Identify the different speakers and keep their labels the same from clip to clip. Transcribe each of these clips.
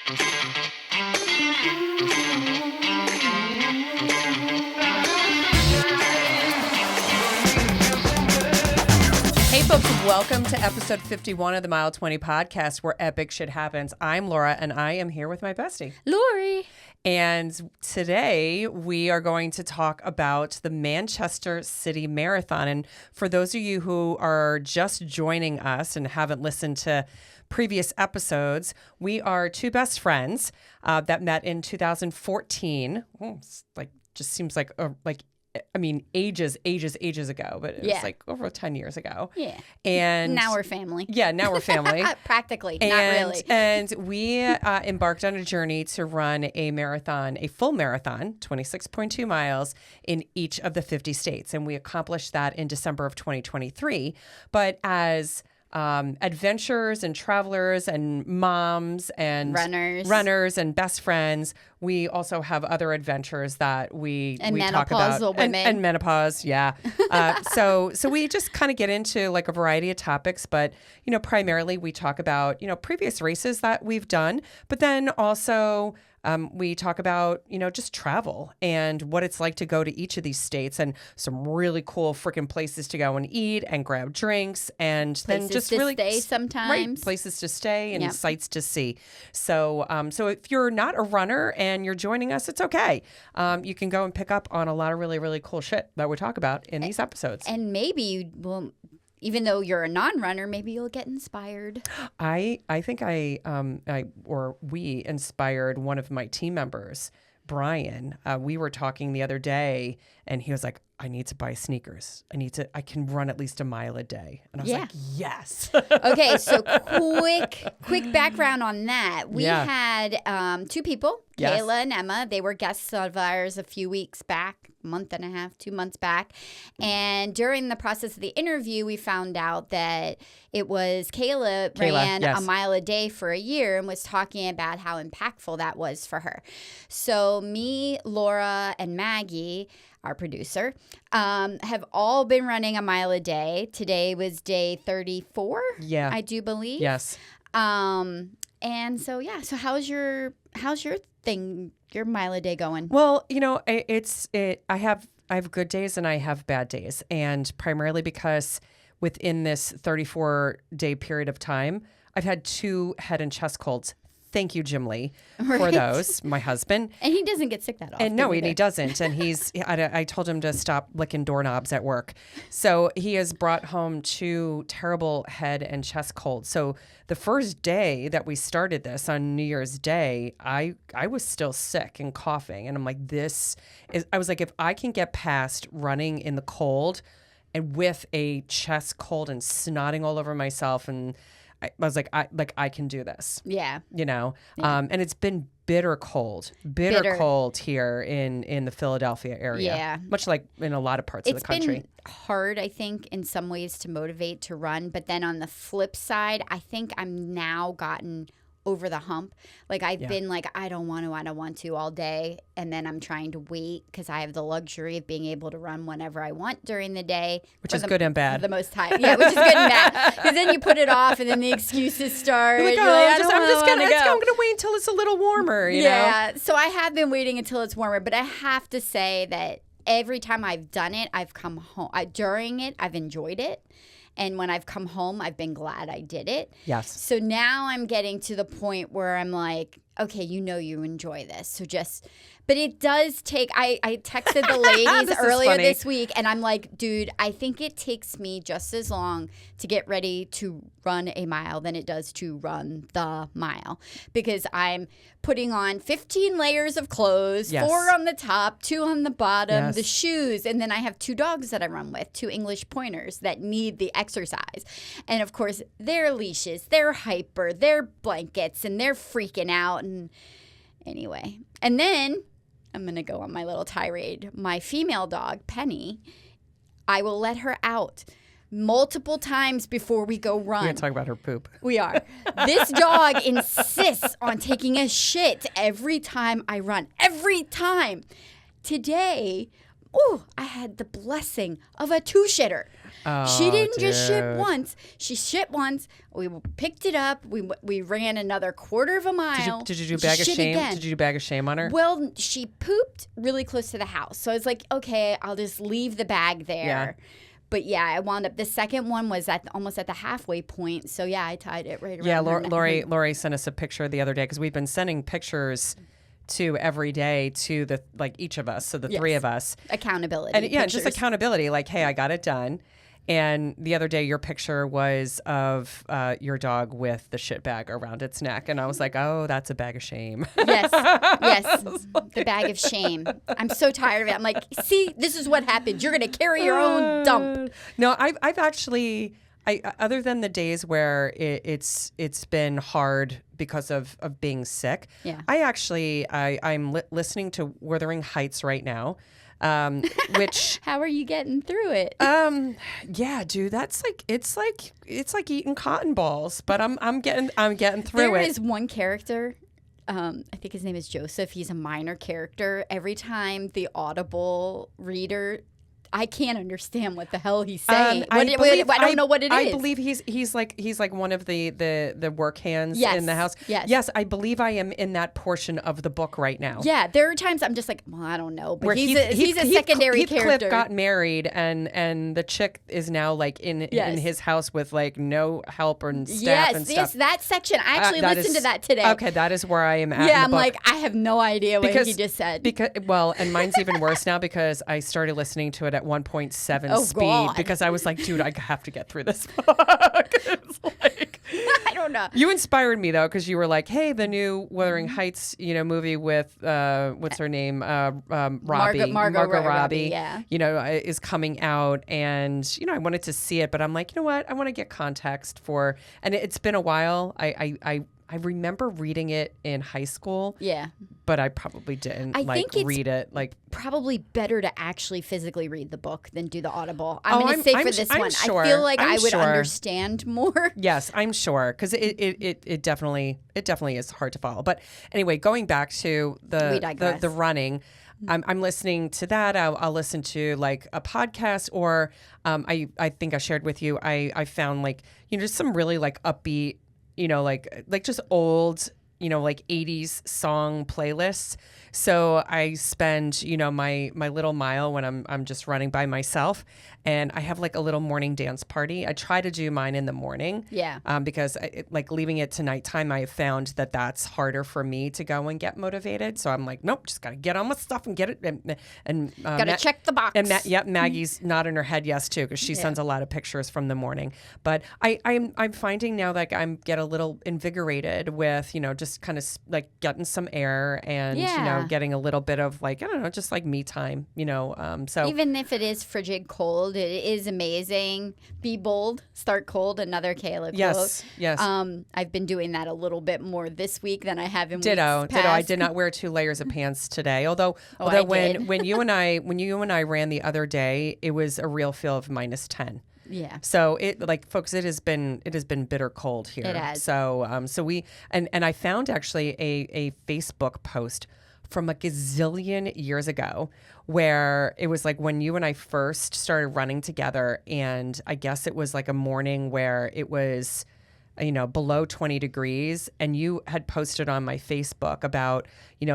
Speaker 1: Hey folks, welcome to episode 51 of the Mile 20 podcast where epic shit happens. I'm Laura and I am here with my bestie,
Speaker 2: Lori.
Speaker 1: And today we are going to talk about the Manchester City Marathon. And for those of you who are just joining us and haven't listened to previous episodes, we are two best friends that met in 2014. It's just seems like ages ago, but it was like over 10 years ago.
Speaker 2: Yeah.
Speaker 1: And
Speaker 2: now we're family.
Speaker 1: Yeah, now we're family.
Speaker 2: Practically, not really.
Speaker 1: And we embarked on a journey to run a marathon, a full marathon, 26.2 miles in each of the 50 states. And we accomplished that in December of 2023. But as adventurers and travelers and moms and runners and best friends, we also have other adventures that we talk about.
Speaker 2: Women.
Speaker 1: And menopause, yeah. So we just kind of get into like a variety of topics, but primarily we talk about previous races that we've done, but then also we talk about, just travel and what it's like to go to each of these states and some really cool freaking places to go and eat and grab drinks and
Speaker 2: places
Speaker 1: then just
Speaker 2: to
Speaker 1: really
Speaker 2: stay sometimes.
Speaker 1: Right, places to stay and sights to see. So if you're not a runner and you're joining us, it's okay. You can go and pick up on a lot of really, really cool shit that we talk about in these episodes.
Speaker 2: And maybe you will. Even though you're a non-runner, maybe you'll get inspired.
Speaker 1: I think we inspired one of my team members, Brian. We were talking the other day, and he was like, "I need to buy sneakers. I can run at least a mile a day." And I was like, "Yes."
Speaker 2: Okay, so quick background on that. We had two people, Kayla and Emma. They were guests of ours a few weeks back, month and a half, 2 months back. And during the process of the interview, we found out that it was Kayla ran a mile a day for a year and was talking about how impactful that was for her. So me, Laura, and Maggie, our producer, have all been running a mile a day. Today was day 34, I do believe.
Speaker 1: Yes.
Speaker 2: And so how's your mile a day going?
Speaker 1: Well, I have good days and I have bad days, and primarily because within this 34-day period of time, I've had 2 head and chest colds. Thank you, Jim Lee, for those, my husband.
Speaker 2: And he doesn't get sick that often.
Speaker 1: And no, he doesn't. And I told him to stop licking doorknobs at work. So he has brought home 2 terrible head and chest colds. So the first day that we started this on New Year's Day, I was still sick and coughing. And I'm like, I was like, if I can get past running in the cold and with a chest cold and snotting all over myself, and I was like, I can do this. Yeah. And it's been bitter cold here in the Philadelphia area. Yeah. Much like in a lot of parts of the country.
Speaker 2: It's been hard, I think, in some ways to motivate to run. But then on the flip side, I think I'm now gotten over the hump. Like I've been like, I don't want to all day. And then I'm trying to wait because I have the luxury of being able to run whenever I want during the day.
Speaker 1: Which is good and bad.
Speaker 2: For the most time. Yeah, which is good and bad. Because then you put it off and then the excuses start.
Speaker 1: You're like, I'm going to wait until it's a little warmer, you know?
Speaker 2: Yeah, so I have been waiting until it's warmer. But I have to say that every time I've done it, I've come home. During it, I've enjoyed it. And when I've come home, I've been glad I did it.
Speaker 1: Yes.
Speaker 2: So now I'm getting to the point where I'm like, okay, you enjoy this. So but it does take, I texted the ladies earlier this week and I'm like, dude, I think it takes me just as long to get ready to run a mile than it does to run the mile. Because I'm putting on 15 layers of clothes, 4 on the top, 2 on the bottom, the shoes. And then I have 2 dogs that I run with, 2 English pointers that need the exercise. And of course, their leashes, their hyper, their blankets, and they're freaking out. And anyway, and then I'm going to go on my little tirade. My female dog, Penny, I will let her out multiple times before we go run.
Speaker 1: We're going to talk about her poop.
Speaker 2: We are. This dog insists on taking a shit every time I run. Every time. Today, I had the blessing of a 2-shitter. She didn't just shit once. She shit once. We picked it up. We ran another quarter of a mile.
Speaker 1: Did you do bag of shame?
Speaker 2: Again.
Speaker 1: Did you do bag of shame on her?
Speaker 2: Well, she pooped really close to the house. So I was like, okay, I'll just leave the bag there. Yeah. But yeah, I wound up. The second one was almost at the halfway point. So yeah, I tied it right around.
Speaker 1: Yeah, Lori sent us a picture the other day because we've been sending pictures to every day to the each of us, so the three of us.
Speaker 2: Accountability.
Speaker 1: And yeah, just accountability. Like, hey, I got it done. And the other day, your picture was of your dog with the shit bag around its neck. And I was like, oh, that's a bag of shame.
Speaker 2: Yes. The bag of shame. I'm so tired of it. I'm like, see, this is what happens. You're going to carry your own dump.
Speaker 1: No, I've actually, other than the days where it's been hard because of being sick, I'm listening to Wuthering Heights right now. Which
Speaker 2: how are you getting through it?
Speaker 1: Yeah, dude, that's it's like eating cotton balls, but I'm getting through it.
Speaker 2: There is one character, I think his name is Joseph. He's a minor character. Every time the Audible reader, I can't understand what the hell he's saying. I don't know what it is.
Speaker 1: I believe he's like one of the work hands in the house. Yes, I believe I am in that portion of the book right now.
Speaker 2: Yeah, there are times I'm just like, well, I don't know, but he's a secondary character.
Speaker 1: Heathcliff got married, and the chick is now like in his house with like no help and staff and stuff. Yes,
Speaker 2: that section. I actually listened to that today.
Speaker 1: Okay, that is where I am at.
Speaker 2: Yeah,
Speaker 1: I'm
Speaker 2: like, I have no idea what he just said.
Speaker 1: And mine's even worse now because I started listening to it at 1.7 speed because I was like, dude, I have to get through this book. It's like,
Speaker 2: I don't know.
Speaker 1: You inspired me though because you were like, hey, the new Wuthering Heights, movie with what's her name, Robbie, Margot Robbie, is coming out, and I wanted to see it, but I'm like, you know what, I want to get context for, and it's been a while. I remember reading it in high school.
Speaker 2: Yeah.
Speaker 1: But I probably didn't read it. Like,
Speaker 2: probably better to actually physically read the book than do the Audible. I'm going to say for this one.
Speaker 1: Sure.
Speaker 2: I feel like I would understand more.
Speaker 1: Yes, I'm sure. Because it definitely is hard to follow. But anyway, going back to the running, I'm listening to that. I'll listen to like a podcast, or I think I shared with you, I found like, just some really like upbeat, like just old, like 80s song playlists. So I spend, my little mile when I'm just running by myself, and I have like a little morning dance party. I try to do mine in the morning.
Speaker 2: Yeah.
Speaker 1: Because like leaving it to nighttime, I have found that that's harder for me to go and get motivated. So I'm like, nope, just got to get on with stuff and get it. And
Speaker 2: got to check the box.
Speaker 1: And Maggie's nodding her head yes too, because she sends a lot of pictures from the morning. But I'm finding now like I'm get a little invigorated with, just kind of like getting some air and, getting a little bit of like, I don't know, just like me time, so.
Speaker 2: Even if it is frigid cold, it is amazing. Be bold, start cold, another Kayla quote. Yes. I've been doing that a little bit more this week than I have in weeks past.
Speaker 1: Ditto. I did not wear 2 layers of pants today. Although when you and I ran the other day, it was a real feel of -10.
Speaker 2: Yeah.
Speaker 1: So folks, it has been bitter cold here.
Speaker 2: It has.
Speaker 1: So we and I found actually a Facebook post from a gazillion years ago where it was like when you and I first started running together, and I guess it was like a morning where it was, below 20 degrees, and you had posted on my Facebook about,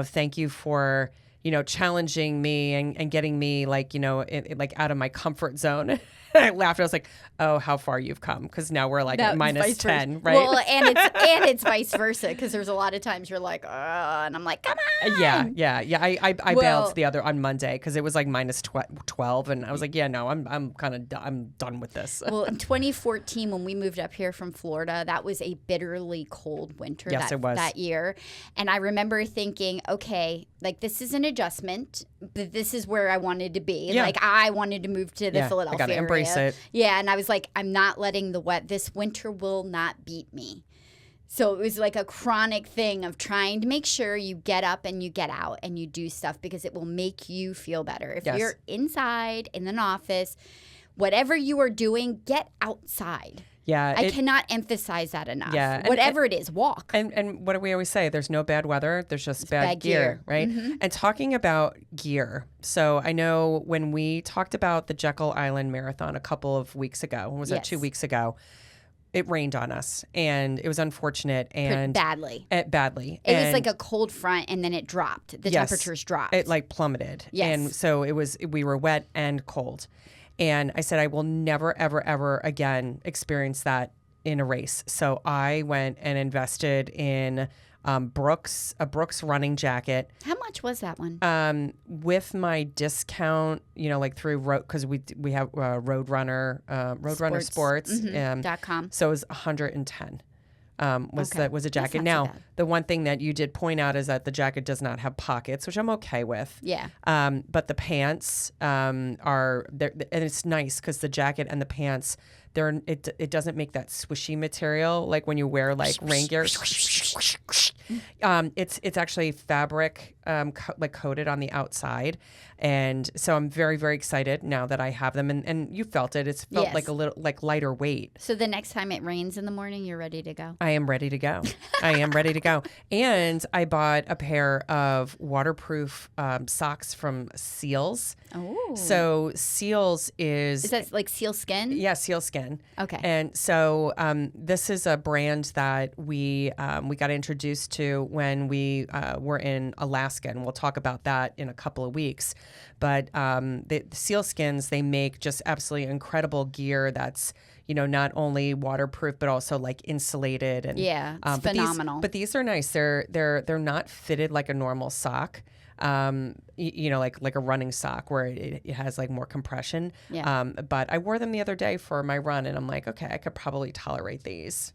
Speaker 1: thank you for, challenging me and getting me like, out of my comfort zone. I laughed. I was like, oh, how far you've come. Because now we're like at -10, right?
Speaker 2: Well, and it's vice versa, because there's a lot of times you're like, and I'm like, come on.
Speaker 1: Yeah. I bailed the other on Monday because it was like -12, and I was like, yeah, no, I'm done with this.
Speaker 2: Well, in 2014, when we moved up here from Florida, that was a bitterly cold winter.
Speaker 1: Yes, it was
Speaker 2: that year, and I remember thinking, okay, like this is an adjustment, but this is where I wanted to be. Yeah. Like I wanted to move to the Philadelphia
Speaker 1: I gotta
Speaker 2: area.
Speaker 1: Embrace it.
Speaker 2: Yeah, and I was like, I'm not letting this winter will not beat me. So it was like a chronic thing of trying to make sure you get up and you get out and you do stuff, because it will make you feel better. If you're inside in an office, whatever you are doing, get outside.
Speaker 1: Yeah.
Speaker 2: I cannot emphasize that enough.
Speaker 1: Yeah.
Speaker 2: Whatever it is, walk.
Speaker 1: And what do we always say? There's no bad weather. There's just bad gear, right?
Speaker 2: Mm-hmm.
Speaker 1: And talking about gear. So I know when we talked about the Jekyll Island Marathon a couple of weeks ago, when was that, 2 weeks ago? It rained on us, and it was unfortunate. And
Speaker 2: badly.
Speaker 1: Badly.
Speaker 2: It was like a cold front, and then it dropped. The temperatures dropped.
Speaker 1: It like plummeted.
Speaker 2: Yes.
Speaker 1: And so we were wet and cold. And I said, I will never, ever, ever again experience that in a race. So I went and invested in a Brooks running jacket.
Speaker 2: How much was that one?
Speaker 1: With my discount, like through because we have Roadrunner Sports
Speaker 2: .com.
Speaker 1: So it was $110. Was a jacket.
Speaker 2: That's not
Speaker 1: Now,
Speaker 2: too bad.
Speaker 1: the one thing that you did point out is that the jacket does not have pockets, which I'm okay with.
Speaker 2: Yeah.
Speaker 1: But the pants are there, and it's nice because the jacket and the pants, it doesn't make that swishy material like when you wear like rain gear. It's actually fabric coated on the outside, and so I'm very, very excited now that I have them. And you felt it. It's felt like a little like lighter weight.
Speaker 2: So the next time it rains in the morning, you're ready to go.
Speaker 1: I am ready to go. And I bought a pair of waterproof socks from Seals.
Speaker 2: Oh.
Speaker 1: So Seals is
Speaker 2: that like seal skin?
Speaker 1: Yeah, seal skin.
Speaker 2: Okay.
Speaker 1: And so this is a brand that we got introduced to when we were in Alaska, and we'll talk about that in a couple of weeks. But the seal skins, they make just absolutely incredible gear that's not only waterproof but also like insulated and
Speaker 2: it's phenomenal.
Speaker 1: But these are nice. They're not fitted like a normal sock. Like a running sock where it has like more compression.
Speaker 2: Yeah.
Speaker 1: But I wore them the other day for my run, and I'm like, okay, I could probably tolerate these,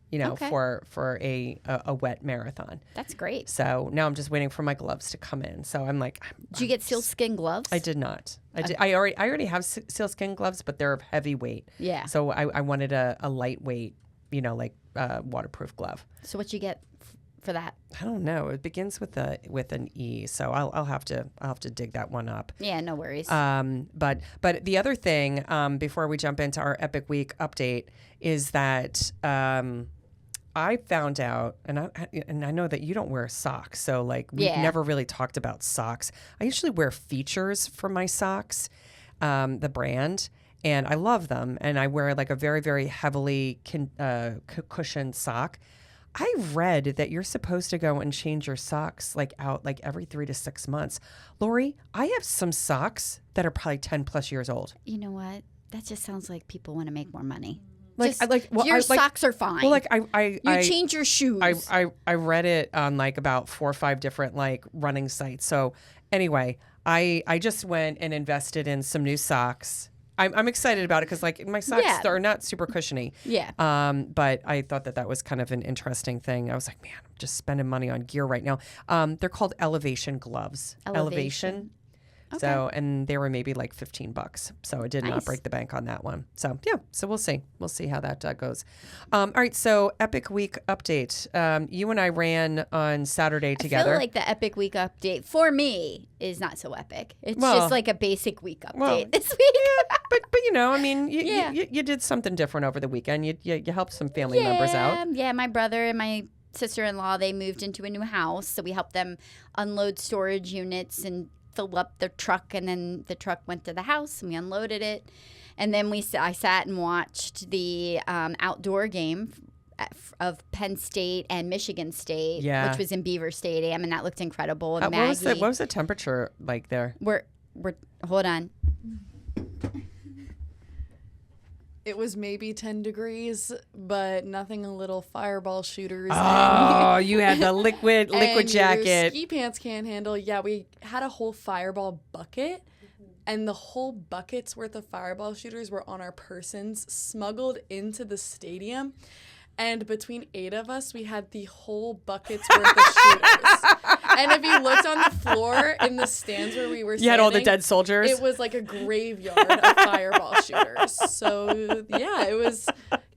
Speaker 1: for a wet marathon.
Speaker 2: That's great.
Speaker 1: So now I'm just waiting for my gloves to come in. So I'm like,
Speaker 2: did you get sealskin gloves?
Speaker 1: I did not. I already have sealskin gloves, but they're heavyweight.
Speaker 2: Yeah.
Speaker 1: So I wanted a lightweight, waterproof glove.
Speaker 2: So what you get for that?
Speaker 1: I don't know. It begins with an E, so I'll have to dig that one up.
Speaker 2: Yeah, no worries.
Speaker 1: But the other thing before we jump into our Epic Week update is that I found out, and I know that you don't wear socks, so like we've never really talked about socks. I usually wear Features for my socks, the brand. And I love them, and I wear like a very, very heavily cushioned sock. I read that you're supposed to go and change your socks out every 3 to 6 months. Lori, I have some socks that are probably 10 plus years old.
Speaker 2: You know what? That just sounds like people want to make more money.
Speaker 1: Your
Speaker 2: socks are fine.
Speaker 1: Well,
Speaker 2: you change your shoes.
Speaker 1: I read it on about 4 or 5 different running sites. So anyway, I just went and invested in some new socks. I'm excited about it because my socks are not super cushiony.
Speaker 2: Yeah.
Speaker 1: But I thought that was kind of an interesting thing. I was like, man, I'm just spending money on gear right now. They're called Elevation gloves. Elevation. Okay. So, and they were maybe like $15. So it did not break the bank on that one. So yeah, so we'll see. We'll see how that goes. All right. So Epic Week update. You and I ran on Saturday together.
Speaker 2: I feel like the Epic Week update for me is not so epic. It's just like a basic week update this week.
Speaker 1: Yeah, but you did something different over the weekend. You helped some family members out.
Speaker 2: Yeah, my brother and my sister-in-law, they moved into a new house, so we helped them unload storage units and fill up their truck, and then the truck went to the house and we unloaded it, and then I sat and watched the outdoor game of Penn State and Michigan State, which was in Beaver Stadium, and that looked incredible. And
Speaker 1: what was the temperature like there?
Speaker 2: We're hold on.
Speaker 3: It was maybe 10 degrees, but nothing a little fireball shooters.
Speaker 1: Oh, you had the liquid jacket.
Speaker 3: Your ski pants can't handle. Yeah, we had a whole fireball bucket, and the whole bucket's worth of fireball shooters were on our persons, smuggled into the stadium. And between 8 of us, we had the whole bucket's worth of shooters. And if you looked on the floor in the stands where we were standing,
Speaker 1: you had all the dead soldiers.
Speaker 3: It was like a graveyard of fireball shooters. So yeah, it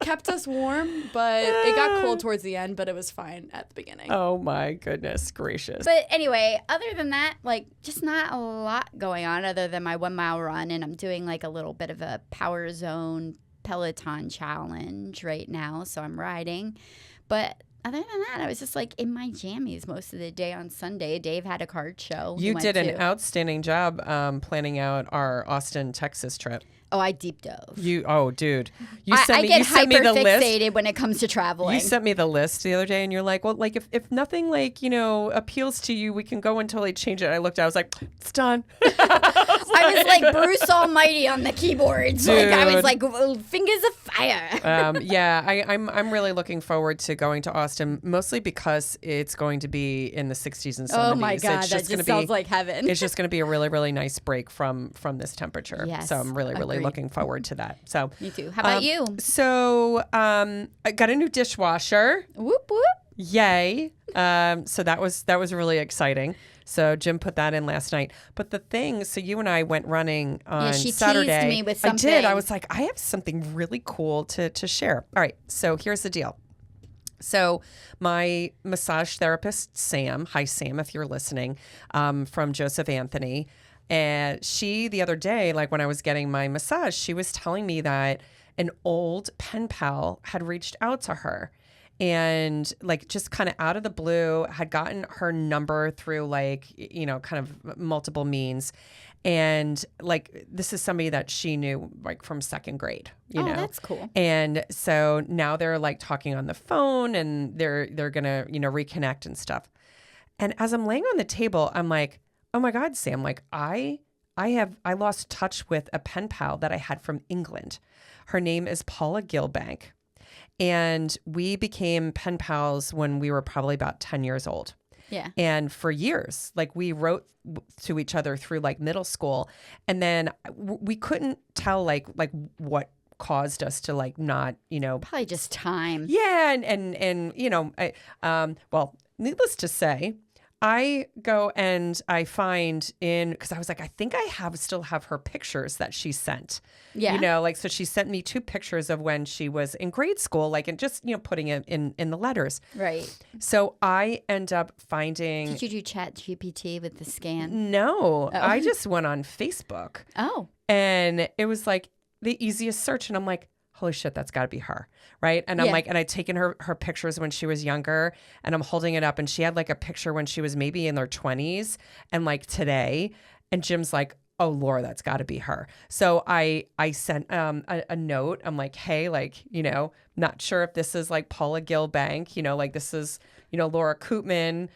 Speaker 3: kept us warm, but it got cold towards the end, but it was fine at the beginning.
Speaker 1: Oh my goodness gracious.
Speaker 2: But anyway, other than that, just not a lot going on other than my 1 mile run, and I'm doing a little bit of a power zone Peloton challenge right now, so I'm riding. But other than that, I was just like in my jammies most of the day on Sunday. Dave had a card show.
Speaker 1: You did an outstanding job planning out our Austin, Texas trip.
Speaker 2: Oh, I deep dove.
Speaker 1: Dude.
Speaker 2: I get hyper fixated when it comes to traveling.
Speaker 1: You sent me the list the other day and you're like, well, like if nothing like, appeals to you, we can go until they change it. I looked at it, I was like, it's done.
Speaker 2: I was like Bruce Almighty on the keyboards.
Speaker 1: Dude.
Speaker 2: Like I was like fingers of fire.
Speaker 1: I'm really looking forward to going to Austin, mostly because it's going to be in the 60s and 70s.
Speaker 2: Oh my God, that just sounds like heaven.
Speaker 1: It's just going to be a really, really nice break from this temperature.
Speaker 2: Yes,
Speaker 1: so I'm really, really looking forward to that. So
Speaker 2: me too. How about you?
Speaker 1: So I got a new dishwasher.
Speaker 2: Whoop whoop.
Speaker 1: Yay. So that was really exciting. So Jim put that in last night. But the thing, so you and I went running on Saturday.
Speaker 2: Teased me with something.
Speaker 1: I did. I was like, I have something really cool to share. All right. So here's the deal. So my massage therapist, Sam, hi Sam, if you're listening, from Joseph Anthony, and she, the other day, like when I was getting my massage, she was telling me that an old pen pal had reached out to her and like just kind of out of the blue had gotten her number through like, kind of multiple means. And like, this is somebody that she knew like from second grade, you know?
Speaker 2: That's cool.
Speaker 1: And so now they're like talking on the phone and they're going to, reconnect and stuff. And as I'm laying on the table, I'm like, oh my God, Sam, like I lost touch with a pen pal that I had from England. Her name is Paula Gilbank. And we became pen pals when we were probably about 10 years old.
Speaker 2: Yeah.
Speaker 1: And for years, like we wrote to each other through like middle school. And then we couldn't tell like what caused us to like not,
Speaker 2: Probably just time.
Speaker 1: Yeah. Well, needless to say, I go and I find because I was like, I think I still have her pictures that she sent.
Speaker 2: Yeah.
Speaker 1: So she sent me 2 pictures of when she was in grade school, like, and just, putting it in the letters.
Speaker 2: Right.
Speaker 1: So I end up finding.
Speaker 2: Did you do Chat GPT with the scan?
Speaker 1: No, I just went on Facebook.
Speaker 2: Oh.
Speaker 1: And it was like the easiest search. And I'm like, holy shit, that's got to be her. Right. And I'm like, and I'd taken her pictures when she was younger and I'm holding it up and she had like a picture when she was maybe in her 20s and like today. And Jim's like, oh, Laura, that's got to be her. So I sent a note. I'm like, hey, like, not sure if this is like Paula Gilbank, like this is, Laura Koopman,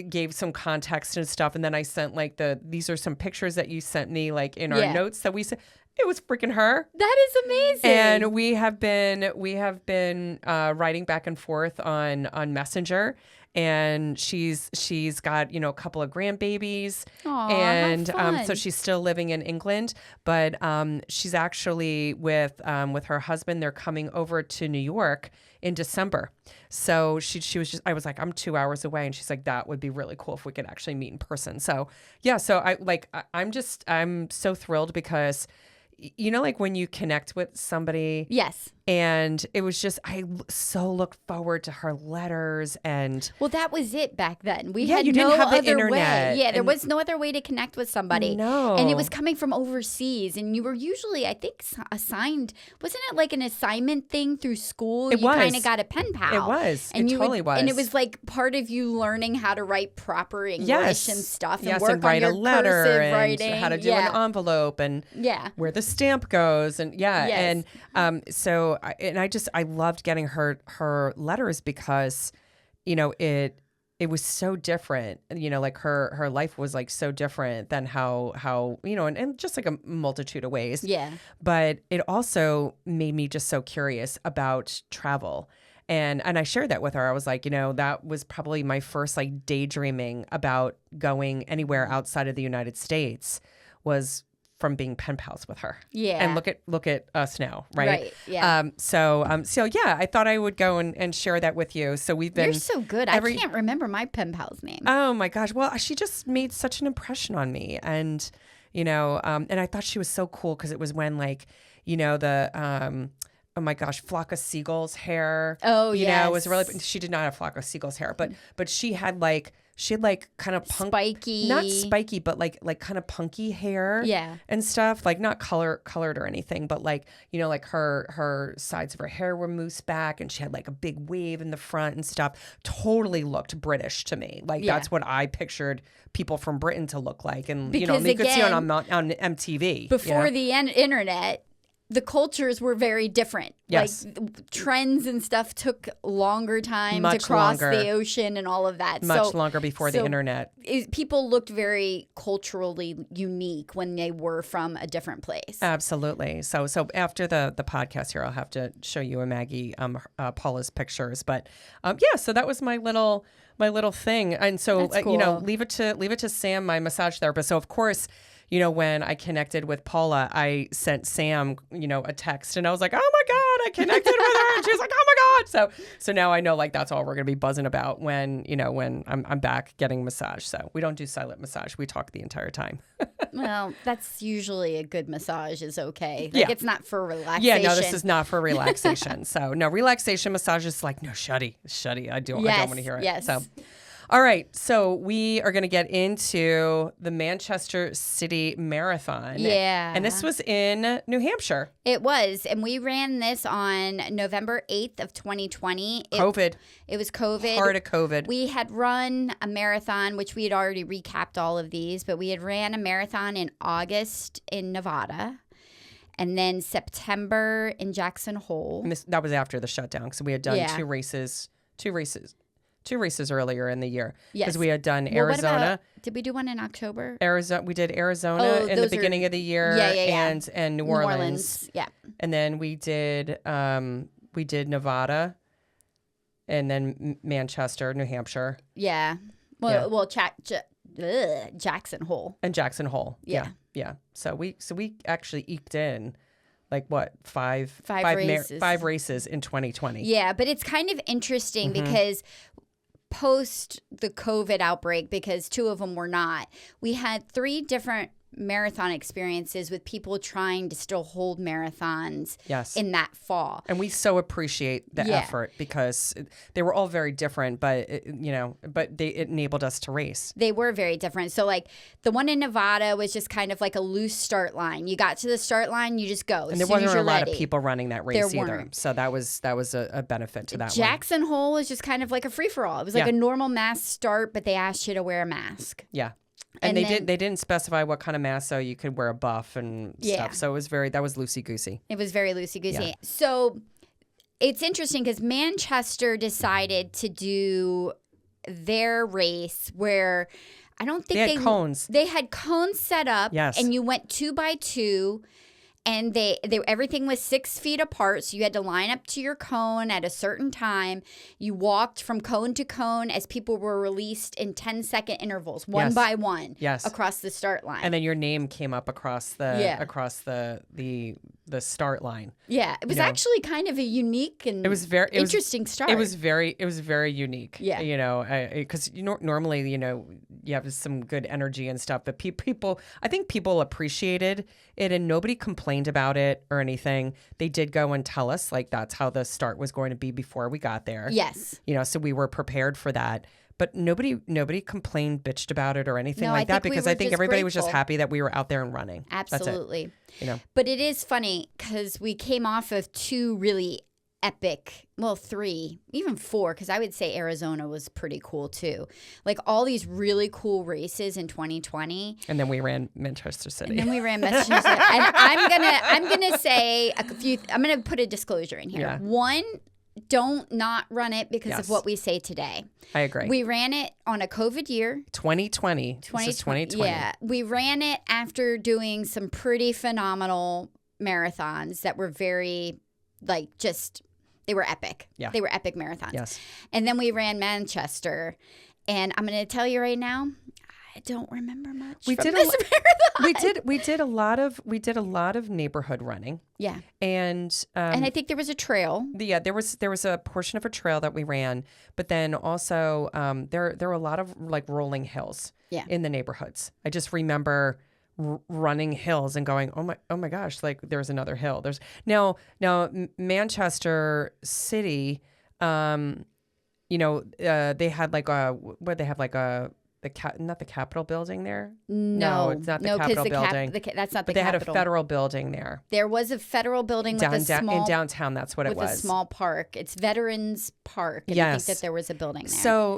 Speaker 1: gave some context and stuff. And then I sent like these are some pictures that you sent me like in our notes that we sent. It was freaking her.
Speaker 2: That is amazing.
Speaker 1: And we have been writing back and forth on Messenger, and she's got a couple of grandbabies.
Speaker 2: Aww,
Speaker 1: and
Speaker 2: how fun.
Speaker 1: So she's still living in England, but she's actually with her husband. They're coming over to New York in December. So she was just, I was like, I'm 2 hours away. And she's like, that would be really cool if we could actually meet in person. So yeah, so I'm so thrilled because like when you connect with somebody.
Speaker 2: Yes.
Speaker 1: And it was just, I so look forward to her letters and.
Speaker 2: Well, that was it back then. We
Speaker 1: Yeah,
Speaker 2: had
Speaker 1: you didn't
Speaker 2: no
Speaker 1: have the
Speaker 2: other
Speaker 1: internet.
Speaker 2: way. Yeah, there
Speaker 1: And-
Speaker 2: was no other way to connect with somebody.
Speaker 1: No.
Speaker 2: And it was coming from overseas. And you were usually, I think, assigned, wasn't it like an assignment thing through school?
Speaker 1: It
Speaker 2: you
Speaker 1: was.
Speaker 2: kind of got a pen pal.
Speaker 1: It was.
Speaker 2: And
Speaker 1: It totally was.
Speaker 2: And it was like part of you learning how to write proper English
Speaker 1: Yes.
Speaker 2: and stuff. And
Speaker 1: Yes,
Speaker 2: work
Speaker 1: and write
Speaker 2: on your
Speaker 1: a letter
Speaker 2: cursive
Speaker 1: and
Speaker 2: writing.
Speaker 1: how to do an envelope and where the stamp goes and
Speaker 2: Yes.
Speaker 1: and so I loved getting her letters because it was so different, like her life was like so different than how and just like a multitude of ways.
Speaker 2: Yeah.
Speaker 1: But it also made me just so curious about travel. And I shared that with her. I was like, that was probably my first like daydreaming about going anywhere outside of the United States was from being pen pals with her.
Speaker 2: Yeah.
Speaker 1: And look at us now, right?
Speaker 2: Right. Yeah.
Speaker 1: So yeah, I thought I would go and share that with you. So we've been.
Speaker 2: You're so good. I can't remember my pen pal's name.
Speaker 1: Oh my gosh. Well, she just made such an impression on me, and and I thought she was so cool because it was when like the oh my gosh, Flock of Seagulls hair.
Speaker 2: Oh,
Speaker 1: you
Speaker 2: yes.
Speaker 1: know, it was really. She did not have Flock of Seagulls hair, but she had like kind of
Speaker 2: spiky,
Speaker 1: not spiky, but like kind of punky hair.
Speaker 2: Yeah.
Speaker 1: And stuff, like not colored or anything, but like, you know, like her sides of her hair were moosed back, and she had like a big wave in the front and stuff. Totally looked British to me. Like that's what I pictured people from Britain to look like, and
Speaker 2: because,
Speaker 1: you know, you could see it on MTV
Speaker 2: before the internet. The cultures were very different.
Speaker 1: Yes.
Speaker 2: Like trends and stuff took longer time to cross the ocean and all of that.
Speaker 1: Much longer before the internet.
Speaker 2: People looked very culturally unique when they were from a different place.
Speaker 1: Absolutely. So after the podcast here, I'll have to show you a Maggie Paula's pictures. But so that was my little thing. And so
Speaker 2: That's cool.
Speaker 1: you know, leave it to Sam, my massage therapist. So of course, you know, when I connected with Paula, I sent Sam, you know, a text, and I was like, oh my God, I connected with her. And she was like, oh my God. So now I know, like, that's all we're going to be buzzing about when I'm back getting massage. So we don't do silent massage. We talk the entire time.
Speaker 2: Well, that's usually a good massage is okay. Like it's not for relaxation.
Speaker 1: Yeah, no, this is not for relaxation. So no, relaxation massage is like, no, shuddy. I don't want to hear it.
Speaker 2: Yes.
Speaker 1: So. All right, so we are going to get into the Manchester City Marathon.
Speaker 2: Yeah.
Speaker 1: And this was in New Hampshire.
Speaker 2: It was. And we ran this on November 8th of 2020.
Speaker 1: COVID.
Speaker 2: It was COVID.
Speaker 1: Heart of COVID.
Speaker 2: We had run a marathon, which we had already recapped all of these, but we had ran a marathon in August in Nevada. And then September in Jackson Hole.
Speaker 1: And that was after the shutdown. So we had done two races earlier in the year.
Speaker 2: Yes.
Speaker 1: Because we had done Arizona.
Speaker 2: Did we do one in October?
Speaker 1: We did Arizona in the beginning of the year. And New Orleans.
Speaker 2: Yeah.
Speaker 1: And then we did Nevada, and then Manchester, New Hampshire.
Speaker 2: Yeah. Well, Jackson Hole.
Speaker 1: And Jackson Hole.
Speaker 2: Yeah.
Speaker 1: Yeah. So we actually eked in like what, five races in 2020.
Speaker 2: Yeah, but it's kind of interesting because post the COVID outbreak, because two of them were not, we had 3 different marathon experiences with people trying to still hold marathons in that fall.
Speaker 1: And we so appreciate the effort, because they were all very different, but it enabled us to race.
Speaker 2: They were very different. So like the one in Nevada was just kind of like a loose start line. You got to the start line, you just go.
Speaker 1: And there wasn't a lot of people running that race either. So that was a benefit to that one.
Speaker 2: Jackson Hole was just kind of like a free-for-all. It was like a normal mass start, but they asked you to wear a mask.
Speaker 1: Yeah. And they didn't specify what kind of mask, so you could wear a buff and stuff. So that was loosey-goosey.
Speaker 2: It was very loosey-goosey.
Speaker 1: Yeah.
Speaker 2: So it's interesting because Manchester decided to do their race where I don't think
Speaker 1: they had cones.
Speaker 2: They had cones set up, and you went 2 by 2. And they everything was 6 feet apart, so you had to line up to your cone at a certain time. You walked from cone to cone as people were released in 10-second intervals, one by one, across the start line.
Speaker 1: And then your name came up across the start line.
Speaker 2: Yeah, it was actually kind of a unique and interesting start.
Speaker 1: It was very unique.
Speaker 2: Yeah,
Speaker 1: you know, because normally, you know, you have some good energy and stuff, but I think people appreciated it, and nobody complained about it or anything. They did go and tell us like that's how the start was going to be before we got there.
Speaker 2: Yes,
Speaker 1: you know, so we were prepared for that. But nobody complained, bitched about it or anything like that, because I think everybody was just happy that we were out there and running.
Speaker 2: Absolutely.
Speaker 1: That's it, you know.
Speaker 2: But it is funny because we came off of 2 really epic, 3, even 4, because I would say Arizona was pretty cool too. Like all these really cool races in 2020.
Speaker 1: And then we ran Manchester City.
Speaker 2: And I'm gonna say I'm gonna put a disclosure in here.
Speaker 1: Yeah.
Speaker 2: One, don't not run it because of what we say today.
Speaker 1: I agree.
Speaker 2: We ran it on a COVID year.
Speaker 1: 2020. This is 2020.
Speaker 2: Yeah. We ran it after doing some pretty phenomenal marathons that were very, they were epic.
Speaker 1: Yeah.
Speaker 2: They were epic marathons.
Speaker 1: Yes.
Speaker 2: And then we ran Manchester. And I'm going to tell you right now, I don't remember much from this marathon.
Speaker 1: We did a lot of neighborhood running.
Speaker 2: Yeah.
Speaker 1: And
Speaker 2: I think there was a trail.
Speaker 1: There was a portion of a trail that we ran, but then also there were a lot of like rolling hills in the neighborhoods. I just remember running hills and going, oh my gosh, like there's another hill. There's now Manchester City, they had like not the Capitol building there.
Speaker 2: No,
Speaker 1: it's not the Capitol building.
Speaker 2: That's not the
Speaker 1: But they
Speaker 2: Capitol.
Speaker 1: had a federal building there.
Speaker 2: There was a federal building with a small
Speaker 1: in downtown. That's what it was.
Speaker 2: With a small park. It's Veterans Park. And I think that there was a building there.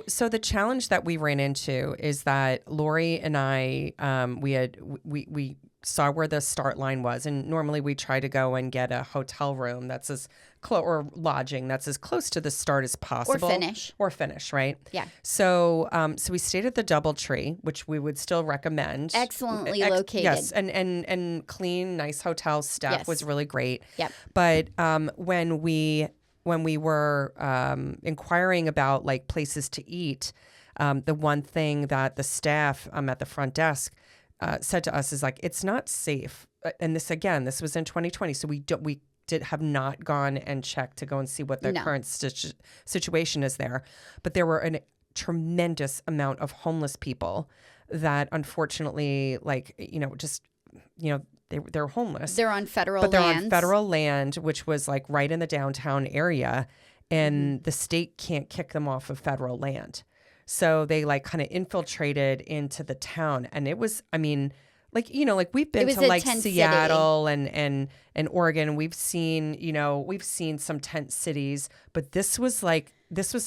Speaker 1: So the challenge that we ran into is that Lori and I, we saw where the start line was, and normally we try to go and get a hotel room that's as or lodging that's as close to the start as possible, or finish, right?
Speaker 2: Yeah.
Speaker 1: So we stayed at the DoubleTree, which we would still recommend.
Speaker 2: Excellently located.
Speaker 1: Yes, and clean, nice hotel staff was really great.
Speaker 2: Yep.
Speaker 1: But when we were inquiring about like places to eat, the one thing that the staff at the front desk said to us is like, it's not safe. And this was in 2020. So we have not gone and checked to go and see what the current situation is there. But there were a tremendous amount of homeless people that unfortunately, they're homeless.
Speaker 2: They're on federal
Speaker 1: land. But they're
Speaker 2: lands.
Speaker 1: on federal land, which was like right in the downtown area. And the state can't kick them off of federal land. So they like kind of infiltrated into the town. And it was, we've been to like Seattle and Oregon. We've seen some tent cities, but this was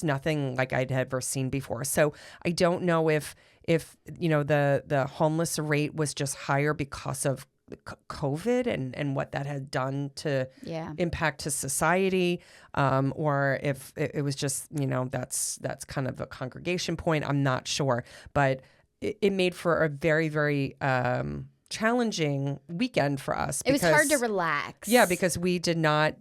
Speaker 1: nothing like I'd ever seen before. So I don't know if the homeless rate was just higher because of COVID and what that had done to impact to society, or if it was just, that's kind of a congregation point. I'm not sure, but it made for a very, very challenging weekend for us.
Speaker 2: It was hard to relax.
Speaker 1: Yeah, because we did not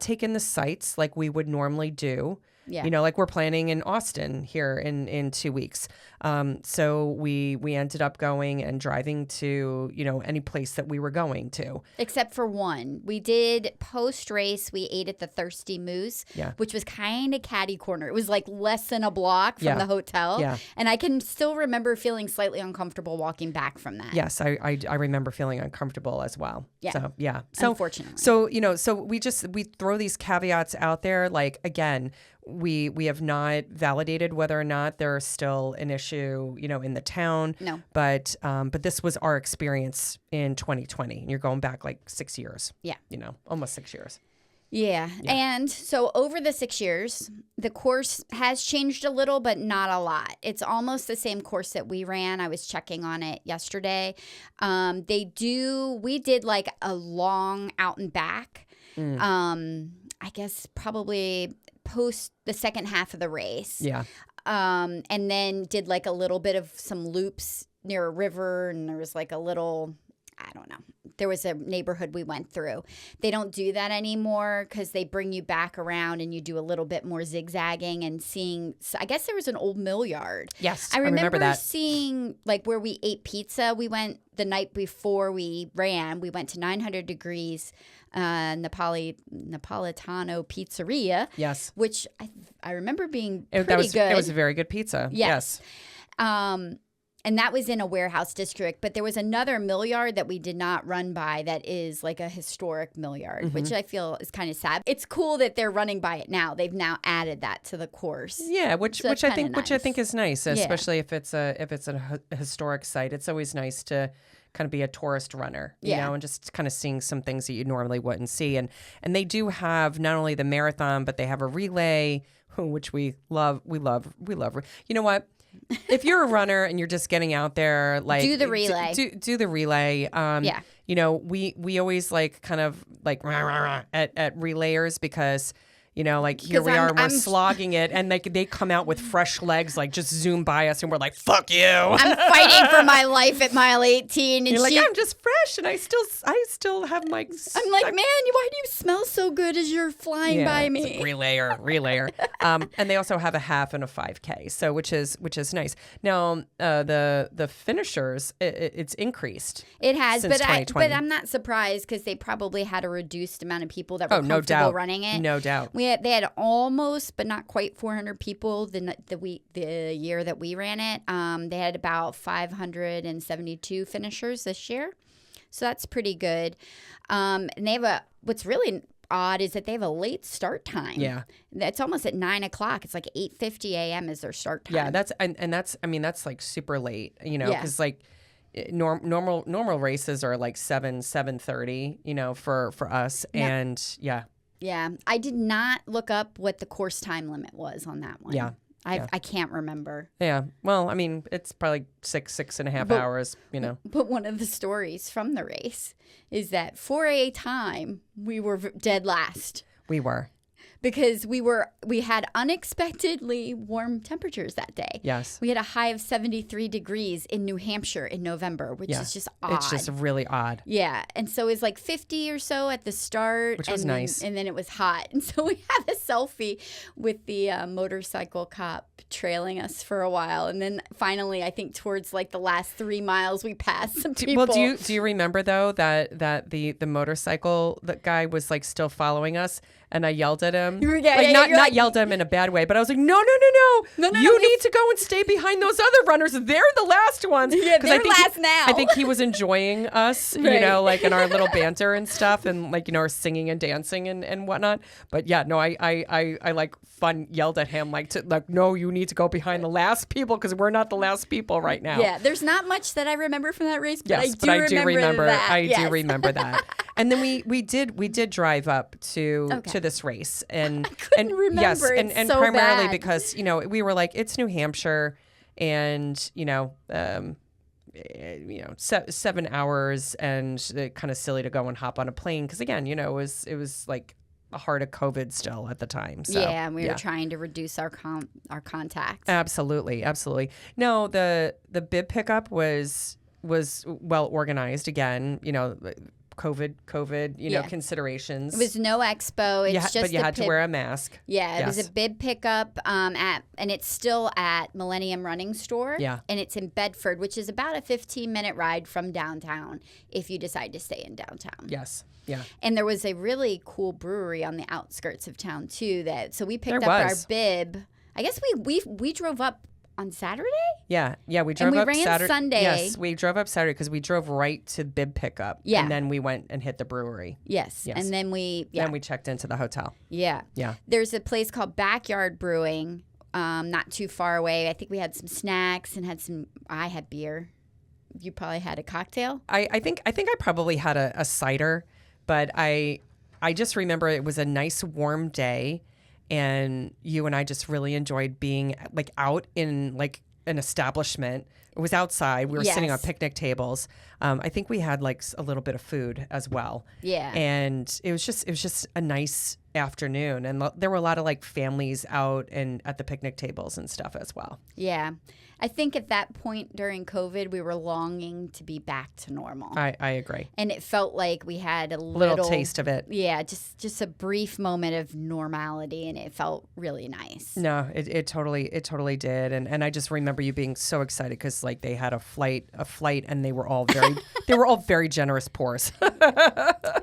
Speaker 1: take in the sights like we would normally do. Yeah. Like we're planning in Austin here in 2 weeks. So we ended up going and driving to, any place that we were going to.
Speaker 2: Except for one. We did post-race, we ate at the Thirsty Moose, which was kind of catty corner. It was like less than a block from the hotel. Yeah. And I can still remember feeling slightly uncomfortable walking back from that.
Speaker 1: Yes, I remember feeling uncomfortable as well.
Speaker 2: Yeah.
Speaker 1: So, yeah. So,
Speaker 2: unfortunately.
Speaker 1: So we throw these caveats out there. Like, again, we have not validated whether or not there's still an issue, in the town.
Speaker 2: No.
Speaker 1: But this was our experience in 2020. And you're going back like 6 years.
Speaker 2: Yeah.
Speaker 1: Almost 6 years.
Speaker 2: Yeah. And so over the 6 years, the course has changed a little, but not a lot. It's almost the same course that we ran. I was checking on it yesterday. We did like a long out and back. I guess probably post the second half of the race.
Speaker 1: Yeah.
Speaker 2: And then did like a little bit of some loops near a river, and there was like a little, I don't know. There was a neighborhood we went through. They don't do that anymore because they bring you back around and you do a little bit more zigzagging and seeing. So I guess there was an old mill yard.
Speaker 1: Yes,
Speaker 2: I remember
Speaker 1: that.
Speaker 2: Seeing like where we ate pizza. We went the night before we ran. We went to 900 Degrees Napolitano Pizzeria.
Speaker 1: Yes,
Speaker 2: which I remember being pretty good.
Speaker 1: It was a very good pizza. Yes.
Speaker 2: And that was in a warehouse district, but there was another mill yard that we did not run by that is like a historic mill yard, which I feel is kind of sad. It's cool that they're running by it now. They've now added that to the course.
Speaker 1: Yeah, which I think is nice, especially if it's a historic site. It's always nice to kind of be a tourist runner, you know, and just kind of seeing some things that you normally wouldn't see. And they do have not only the marathon, but they have a relay, which we love. You know what? If you're a runner and you're just getting out there, like
Speaker 2: do the relay.
Speaker 1: Do the relay. You know, we always like kind of like at relayers because, you know, like here we are and we're slogging it, and they come out with fresh legs, like just zoom by us, and we're like, "Fuck you!"
Speaker 2: I'm fighting for my life at mile 18, and
Speaker 1: you're like, "I'm just fresh, and I still have my."
Speaker 2: I'm like, man, why do you smell so good as you're flying by me?
Speaker 1: It's a relayer. And they also have a half and a 5K, so which is nice. Now the finishers, it's increased.
Speaker 2: It has,
Speaker 1: since 2020.
Speaker 2: but I'm not surprised because they probably had a reduced amount of people that were comfortable running it.
Speaker 1: No doubt.
Speaker 2: They had almost, but not quite 400 people the year that we ran it. They had about 572 finishers this year. So that's pretty good. And they have what's really odd is that they have a late start time.
Speaker 1: Yeah.
Speaker 2: It's almost at 9 o'clock. It's like 8:50 a.m. is their start time.
Speaker 1: Yeah, that's like super late, because like normal races are like 7:30, for us. And yeah.
Speaker 2: Yeah. I did not look up what the course time limit was on that one.
Speaker 1: Yeah.
Speaker 2: I can't remember.
Speaker 1: Yeah. Well, I mean, it's probably 6.5 hours,
Speaker 2: But one of the stories from the race is that for a time, we were dead last.
Speaker 1: We were.
Speaker 2: Because we had unexpectedly warm temperatures that day.
Speaker 1: Yes.
Speaker 2: We had a high of 73 degrees in New Hampshire in November, which is just odd.
Speaker 1: It's just really odd.
Speaker 2: Yeah. And so it was like 50 or so at the start.
Speaker 1: Which was nice.
Speaker 2: And then it was hot. And so we had a selfie with the motorcycle cop trailing us for a while. And then finally, I think towards like the last 3 miles, we passed some people.
Speaker 1: Well, do you remember though that the motorcycle guy was like still following us? And I yelled at him. Not yelled at him in a bad way, but I was like, no. You need to go and stay behind those other runners. They're the last ones.
Speaker 2: Yeah, they're last now.
Speaker 1: I think he was enjoying us, like in our little banter and stuff, and like, our singing and dancing and whatnot. But yeah, no, I like fun yelled at him like, no, you need to go behind the last people because we're not the last people right now.
Speaker 2: Yeah, there's not much that I remember from that race, but
Speaker 1: yes,
Speaker 2: I do remember that.
Speaker 1: I do remember that. And then we did drive up to this race, and
Speaker 2: I couldn't remember.
Speaker 1: Yes, and
Speaker 2: so
Speaker 1: primarily
Speaker 2: bad.
Speaker 1: because we were like, it's New Hampshire, and 7 hours, and kind of silly to go and hop on a plane because again, it was like the heart of COVID still at the time. So,
Speaker 2: yeah, and we were trying to reduce our contacts.
Speaker 1: Absolutely. No, the bib pickup was well organized again. COVID, considerations.
Speaker 2: It was no expo.
Speaker 1: But you had to wear a mask.
Speaker 2: Yeah, it was a bib pickup and it's still at Millennium Running Store.
Speaker 1: Yeah.
Speaker 2: And it's in Bedford, which is about a 15-minute ride from downtown if you decide to stay in downtown.
Speaker 1: Yes. Yeah.
Speaker 2: And there was a really cool brewery on the outskirts of town too. So we picked up our bib. I guess we drove up on Saturday?
Speaker 1: Yeah, we drove up
Speaker 2: ran
Speaker 1: Saturday.
Speaker 2: Sunday.
Speaker 1: Yes, we drove up Saturday because we drove right to bib pickup.
Speaker 2: Yeah.
Speaker 1: And then we went and hit the brewery.
Speaker 2: Yes. And then we
Speaker 1: checked into the hotel.
Speaker 2: Yeah.
Speaker 1: Yeah.
Speaker 2: There's a place called Backyard Brewing, not too far away. I think we had some snacks and I had beer. You probably had a cocktail?
Speaker 1: I think I probably had a cider, but I just remember it was a nice warm day. And you and I just really enjoyed being like out in like an establishment. It was outside. We were sitting on picnic tables. I think we had like a little bit of food as well.
Speaker 2: Yeah.
Speaker 1: And it was just a nice afternoon. And there were a lot of like families out and at the picnic tables and stuff as well.
Speaker 2: Yeah. I think at that point during COVID, we were longing to be back to normal.
Speaker 1: I agree.
Speaker 2: And it felt like we had a
Speaker 1: little taste of it.
Speaker 2: Yeah, just a brief moment of normality, and it felt really nice.
Speaker 1: No, it totally did. And I just remember you being so excited because like they had a flight, and they were all very generous pours.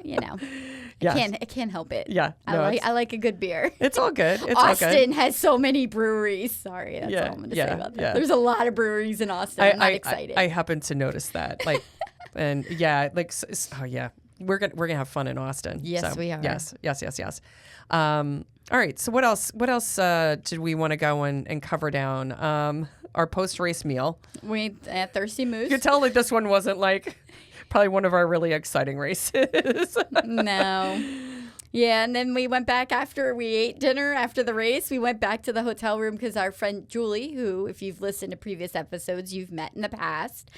Speaker 2: Yes. I can't help it.
Speaker 1: Yeah, no,
Speaker 2: I like a good beer.
Speaker 1: It's all good.
Speaker 2: Austin has so many breweries. Sorry, that's all I'm going to say about that.
Speaker 1: Yeah.
Speaker 2: There's a lot of breweries in Austin. I'm not excited.
Speaker 1: I happen to notice that. Like, and we're gonna have fun in Austin.
Speaker 2: Yes, we are.
Speaker 1: Yes. All right. So what else did we want to go and cover down? Our post-race meal.
Speaker 2: We at Thirsty Moose.
Speaker 1: You can tell like this one wasn't like probably one of our really exciting races.
Speaker 2: No. Yeah, and then we went back after we ate dinner after the race. We went back to the hotel room because our friend Julie, who, if you've listened to previous episodes, you've met in the past,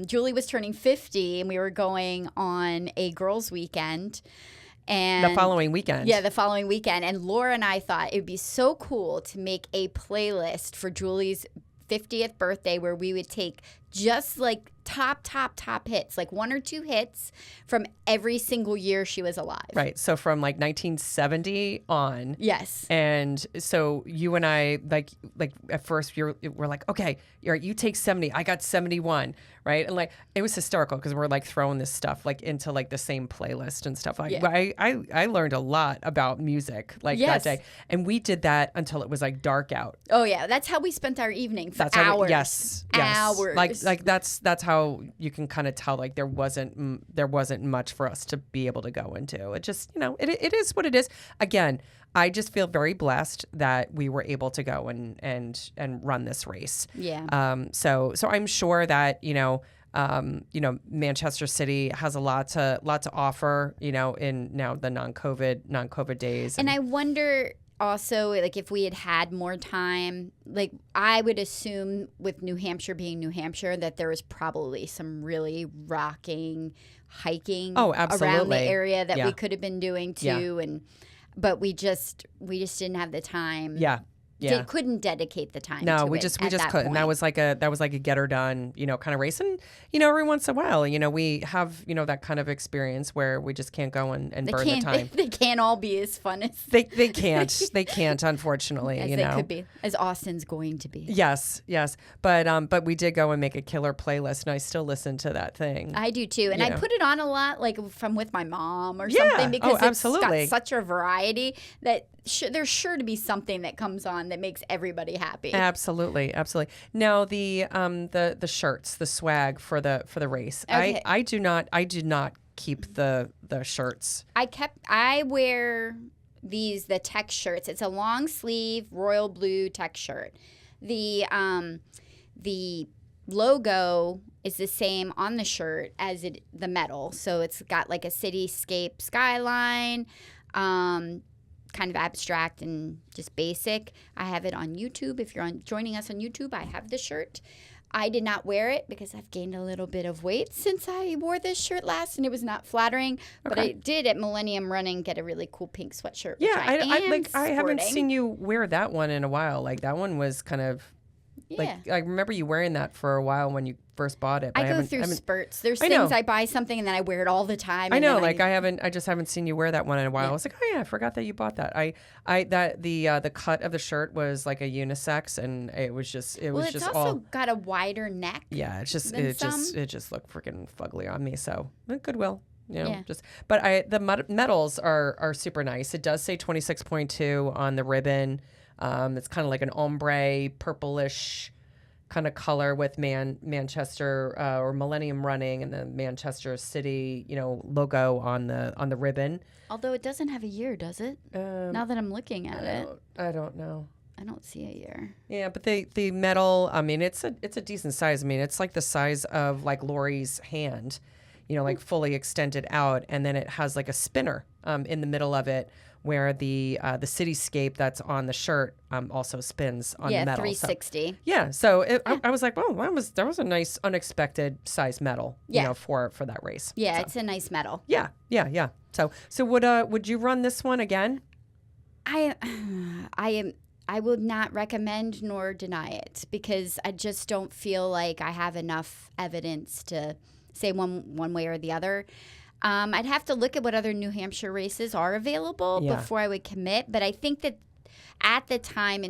Speaker 2: Julie was turning 50, and we were going on a girls' weekend. And
Speaker 1: the following weekend.
Speaker 2: Yeah, the following weekend. And Laura and I thought it would be so cool to make a playlist for Julie's 50th birthday where we would take just like top hits, like 1 or 2 hits from every single year she was alive.
Speaker 1: Right. So from like 1970 on.
Speaker 2: Yes.
Speaker 1: And so you and I, like at first we're like, okay, you take 70. I got 71. Right. And like, it was hysterical because we're like throwing this stuff like into like the same playlist and stuff. I learned a lot about music like that day. And we did that until it was like dark out.
Speaker 2: Oh yeah. That's how we spent our evening for
Speaker 1: that's
Speaker 2: hours.
Speaker 1: Yes.
Speaker 2: Hours.
Speaker 1: Like that's how you can kind of tell like there wasn't much for us to be able to go into. It just, it is what it is. Again, I just feel very blessed that we were able to go and run this race.
Speaker 2: Yeah.
Speaker 1: So I'm sure that, Manchester City has a lot to offer, in now the non-COVID days.
Speaker 2: And I wonder also, like, if we had more time, like, I would assume with New Hampshire being New Hampshire that there was probably some really rocking hiking around the area that we could have been doing too. But we just didn't have the time.
Speaker 1: Yeah. Yeah.
Speaker 2: Couldn't dedicate the time.
Speaker 1: No,
Speaker 2: to
Speaker 1: we
Speaker 2: it
Speaker 1: just
Speaker 2: at that
Speaker 1: couldn't.
Speaker 2: point.
Speaker 1: That was like a get her done, kind of race. And every once in a while, we have that kind of experience where we just can't go and burn the time.
Speaker 2: They can't all be as fun as
Speaker 1: they can't unfortunately.
Speaker 2: As they could be, as Austin's going to be.
Speaker 1: Yes. But we did go and make a killer playlist, and I still listen to that thing.
Speaker 2: I do too, and I put it on a lot, like from with my mom or something, because it's got such a variety that there's sure to be something that comes on that makes everybody happy.
Speaker 1: Absolutely. Now the shirts, the swag for the race. Okay. I do not keep the shirts.
Speaker 2: I wear the tech shirts. It's a long sleeve royal blue tech shirt. The logo is the same on the shirt as the medal. So it's got like a cityscape skyline. Kind of abstract and just basic. I have it on YouTube. If you're joining us on YouTube, I have the shirt. I did not wear it because I've gained a little bit of weight since I wore this shirt last, and it was not flattering. But I did at Millennium Running get a really cool pink sweatshirt.
Speaker 1: Yeah, I haven't seen you wear that one in a while. Like that one was kind of.
Speaker 2: Yeah.
Speaker 1: Like I remember you wearing that for a while when you first bought it.
Speaker 2: But I go through spurts. There's things I buy something and then I wear it all the time.
Speaker 1: I know, I just haven't seen you wear that one in a while. Yeah. I was like, oh yeah, I forgot that you bought that. The cut of the shirt was like a unisex, and it was just
Speaker 2: it's also got a wider neck.
Speaker 1: Yeah, it just looked freaking fugly on me. So goodwill. But the medals are super nice. It does say 26.2 on the ribbon. It's kind of like an ombre purplish kind of color with Manchester or Millennium Running and the Manchester City, logo on the ribbon.
Speaker 2: Although it doesn't have a year, does it? Now that I'm looking at it,
Speaker 1: I don't know.
Speaker 2: I don't see a year.
Speaker 1: Yeah, but the medal, I mean, it's a decent size. I mean, it's like the size of like Lori's hand, like fully extended out, and then it has like a spinner in the middle of it, where the cityscape that's on the shirt also spins on the medal.
Speaker 2: 360.
Speaker 1: So I was like, oh, that was a nice unexpected size medal, for that race.
Speaker 2: Yeah, it's a nice medal.
Speaker 1: Yeah. So would you run this one again?
Speaker 2: I would not recommend nor deny it, because I just don't feel like I have enough evidence to say one way or the other. I'd have to look at what other New Hampshire races are available before I would commit. But I think that at the time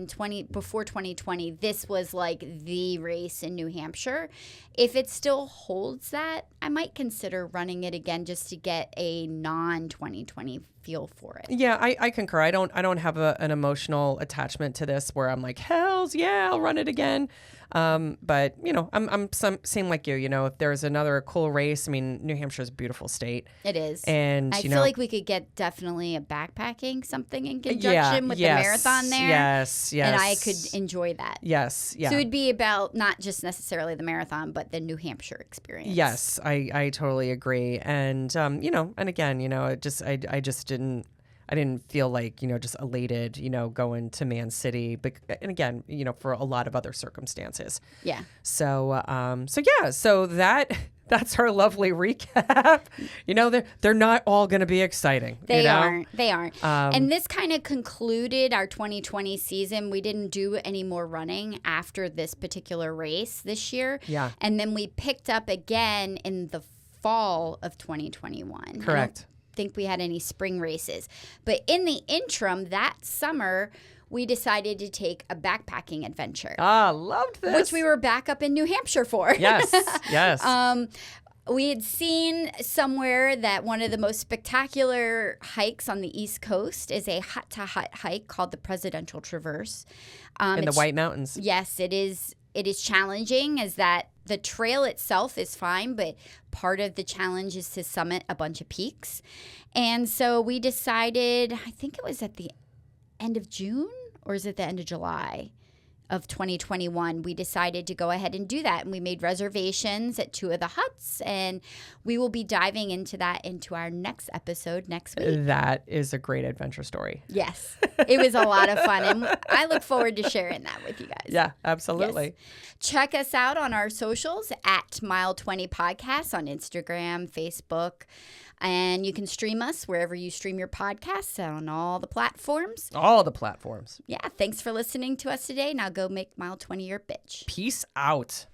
Speaker 2: before 2020, this was like the race in New Hampshire. If it still holds that, I might consider running it again just to get a non-2020 feel for it.
Speaker 1: Yeah, I concur. I don't have an emotional attachment to this where I'm like, hells yeah, I'll run it again. But I'm same like you. If there's another cool race, I mean, New Hampshire's a beautiful state.
Speaker 2: It is,
Speaker 1: and
Speaker 2: I feel like we could get definitely a backpacking something in conjunction with the marathon there.
Speaker 1: Yes,
Speaker 2: and I could enjoy that.
Speaker 1: Yes, yeah.
Speaker 2: So it'd be about not just necessarily the marathon, but the New Hampshire experience.
Speaker 1: Yes, I totally agree. And and again, I didn't feel like, just elated, going to Man City, but, and again, for a lot of other circumstances.
Speaker 2: Yeah.
Speaker 1: So that that's our lovely recap. They're not all going to be exciting.
Speaker 2: They aren't. And this kind of concluded our 2020 season. We didn't do any more running after this particular race this year.
Speaker 1: Yeah.
Speaker 2: And then we picked up again in the fall of 2021.
Speaker 1: Correct.
Speaker 2: I don't think we had any spring races. But in the interim, that summer, we decided to take a backpacking adventure.
Speaker 1: Loved this.
Speaker 2: Which we were back up in New Hampshire for.
Speaker 1: Yes, yes.
Speaker 2: We had seen somewhere that one of the most spectacular hikes on the East Coast is a hut-to-hut hike called the Presidential Traverse.
Speaker 1: In the White Mountains.
Speaker 2: Yes, it is. It is challenging, as that the trail itself is fine, but part of the challenge is to summit a bunch of peaks. And so we decided, I think it was at the end of June, or is it the end of July of 2021, we decided to go ahead and do that. And we made reservations at 2 of the huts, and we will be diving into that into our next episode next week.
Speaker 1: That is a great adventure story.
Speaker 2: Yes, it was a lot of fun, and I look forward to sharing that with you guys.
Speaker 1: Yeah, absolutely.
Speaker 2: Yes. Check us out on our socials at Mile 20 Podcasts on Instagram, Facebook, and you can stream us wherever you stream your podcasts on all the platforms.
Speaker 1: All the platforms.
Speaker 2: Yeah, thanks for listening to us today. Now go make Mile 20 your bitch.
Speaker 1: Peace out.